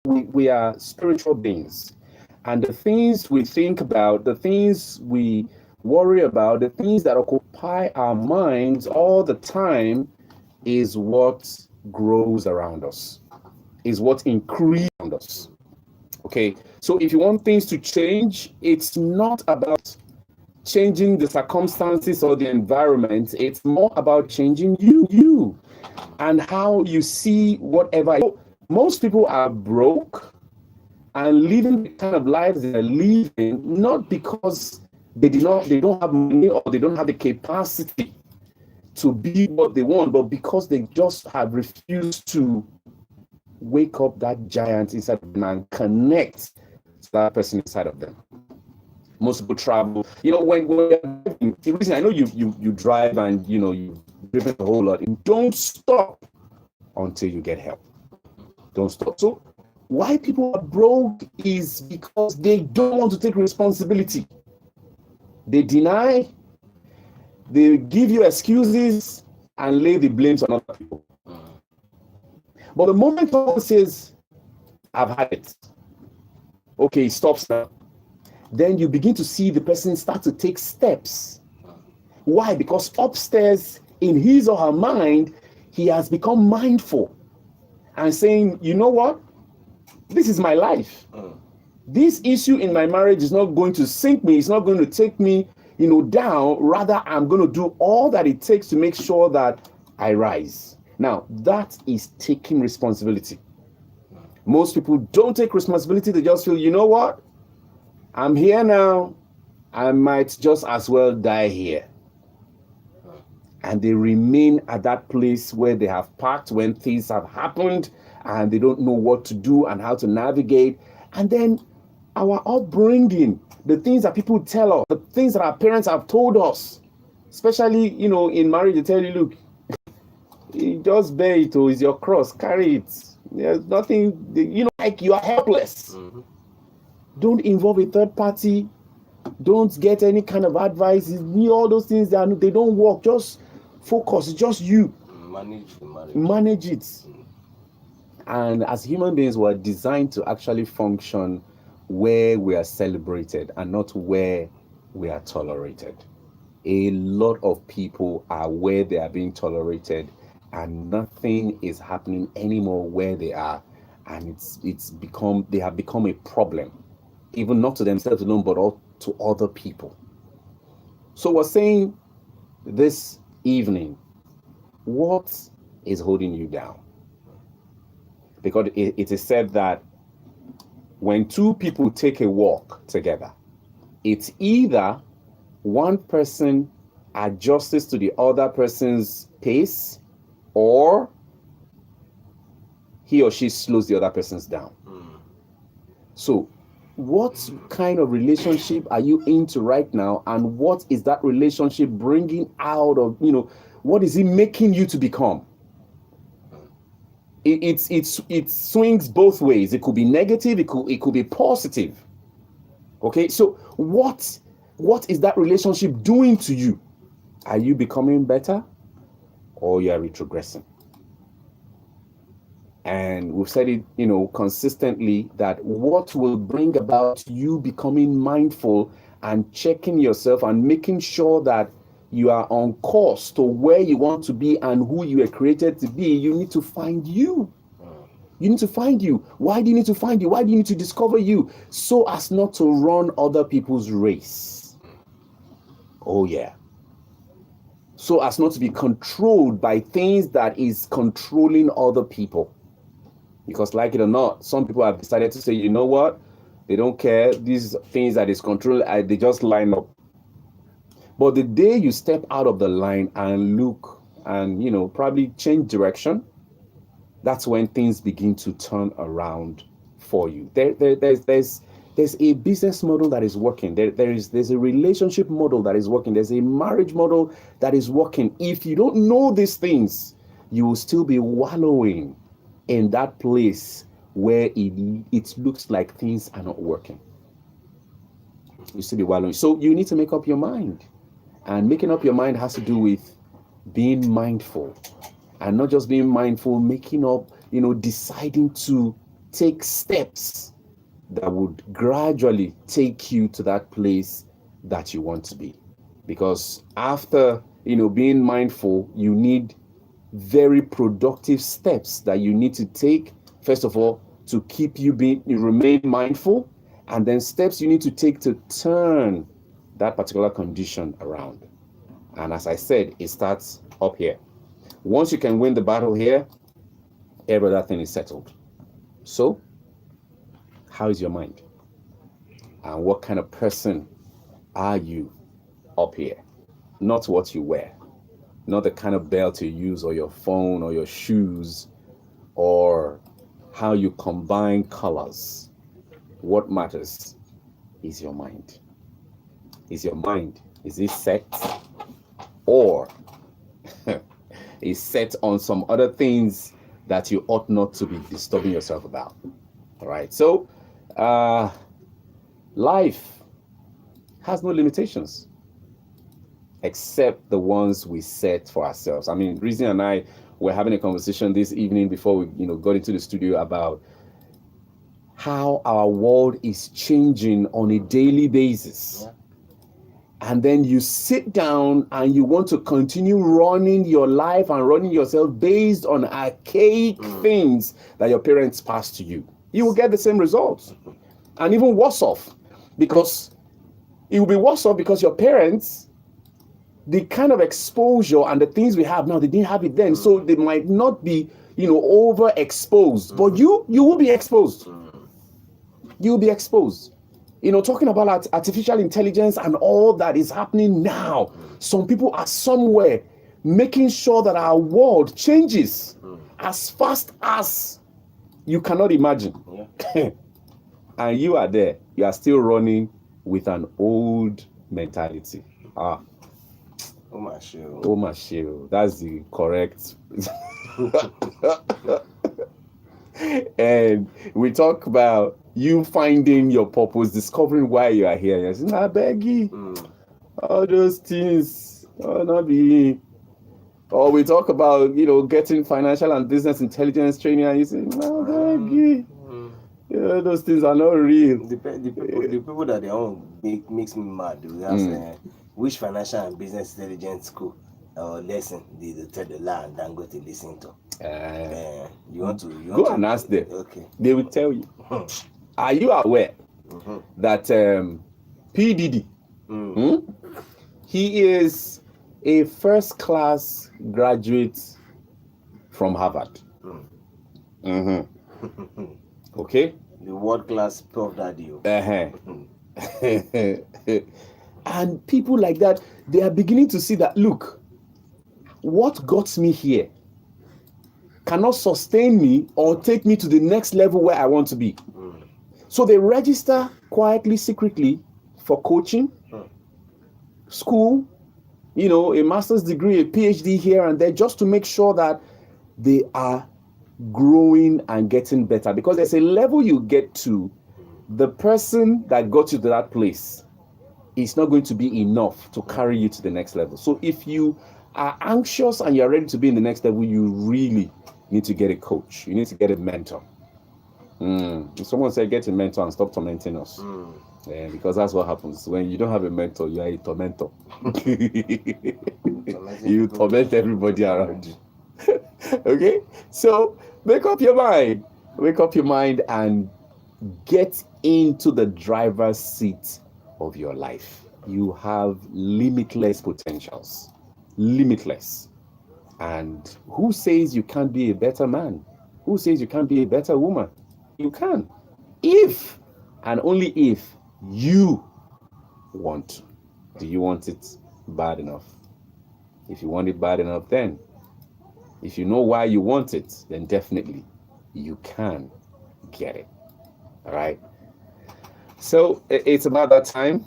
we are spiritual beings. And the things we think about, the things we worry about, the things that occupy our minds all the time is what grows around us, is what increases around us. Okay, so if you want things to change, it's not about changing the circumstances or the environment. It's more about changing you, and how you see whatever. Most people are broke and living the kind of lives they're living, not because they don't have money or they don't have the capacity to be what they want, but because they just have refused to wake up that giant inside of them and connect to that person inside of them. Most people travel. When you're driving, listen, I know you drive and you've driven a whole lot. Don't stop until you get help. Don't stop. So why people are broke is because they don't want to take responsibility. They deny, they give you excuses and lay the blames on other people. But the moment someone says, I've had it, okay, it stops now, then you begin to see the person start to take steps. Why? Because upstairs in his or her mind, he has become mindful and saying, you know what? This is my life. This issue in my marriage is not going to sink me. It's not going to take me, down. Rather, I'm going to do all that it takes to make sure that I rise. Now, that is taking responsibility. Most people don't take responsibility. They just feel, you know what? I'm here now. I might just as well die here. And they remain at that place where they have parked when things have happened and they don't know what to do and how to navigate. And then our upbringing, the things that people tell us, the things that our parents have told us, especially, in marriage, they tell you, look, just bear it, or is your cross, carry it. There's nothing, like you are helpless. Mm-hmm. Don't involve a third party. Don't get any kind of advice. All those things, they don't work. Just focus. It's just you. Manage it. Mm. And as human beings, we're designed to actually function where we are celebrated and not where we are tolerated. A lot of people are where they are being tolerated and nothing is happening anymore where they are. And they have become a problem, even not to themselves alone, but also to other people. So we're saying this evening, what is holding you down? Because it is said that when two people take a walk together, it's either one person adjusts to the other person's pace, or he or she slows the other person's down. So what kind of relationship are you into right now, and what is that relationship bringing out of, what is it making you to become? It swings both ways. It could be negative, it could be positive. Okay, so what is that relationship doing to you? Are you becoming better, or you are retrogressing? And we've said it, consistently, that what will bring about you becoming mindful and checking yourself and making sure that you are on course to where you want to be and who you were created to be, you need to find you. You need to find you. Why do you need to find you? Why do you need to discover you? So as not to run other people's race. Oh yeah. So as not to be controlled by things that is controlling other people. Because like it or not, some people have decided to say, you know what? They don't care. These things that is controlled, they just line up. But the day you step out of the line and look and, probably change direction, that's when things begin to turn around for you. There's a business model that is working. There's a relationship model that is working. There's a marriage model that is working. If you don't know these things, you will still be wallowing in that place where it looks like things are not working. You still be wallowing. So you need to make up your mind. And making up your mind has to do with being mindful. And not just being mindful, making up, deciding to take steps that would gradually take you to that place that you want to be. Because after, being mindful, you need very productive steps that you need to take, first of all, to keep you remain mindful, and then steps you need to take to turn that particular condition around. And as I said, it starts up here. Once you can win the battle here, every other thing is settled. So, how is your mind? And what kind of person are you up here? Not what you wear, not the kind of belt you use, or your phone, or your shoes, or how you combine colors. What matters is your mind. Is your mind, is it set, or is set on some other things that you ought not to be disturbing yourself about? All right. So life has no limitations except the ones we set for ourselves. I mean, Reason and I were having a conversation this evening before we got into the studio about how our world is changing on a daily basis. Yeah. And then you sit down and you want to continue running your life and running yourself based on archaic things that your parents passed to you. You will get the same results. And even worse off, because it will be worse off because your parents, the kind of exposure and the things we have now, they didn't have it then. So they might not be, overexposed. But you will be exposed. You will be exposed. Talking about artificial intelligence and all that is happening now, some people are somewhere making sure that our world changes as fast as you cannot imagine. Yeah. And you are there. You are still running with an old mentality. Oh my shield. That's the correct. And we talk about you finding your purpose, discovering why you are here. You're saying, I beg you, all those things, not be. Or we talk about, getting financial and business intelligence training, and you say, no, beg you. Those things are not real. The people that they own makes me mad. They ask which financial and business intelligence school or lesson they tell the land and go to listen to. You want to go and ask them. Okay. They will tell you. Are you aware that P. Diddy, he is a first-class graduate from Harvard? Okay? The world-class Prof. Daddy. And people like that, they are beginning to see that, look, what got me here cannot sustain me or take me to the next level where I want to be. So they register quietly, secretly for coaching, school, a master's degree, a PhD here and there, just to make sure that they are growing and getting better. Because there's a level you get to, the person that got you to that place is not going to be enough to carry you to the next level. So if you are anxious and you're ready to be in the next level, you really need to get a coach. You need to get a mentor. Someone said, get a mentor and stop tormenting us. Because that's what happens. When you don't have a mentor, you are a tormentor. You torment everybody around you. Okay? So make up your mind. Wake up your mind and get into the driver's seat of your life. You have limitless potentials. Limitless. And who says you can't be a better man? Who says you can't be a better woman? You can. If and only if you want to. Do you want it bad enough? If you want it bad enough, then if you know why you want it, then definitely you can get it. All right. So it's about that time.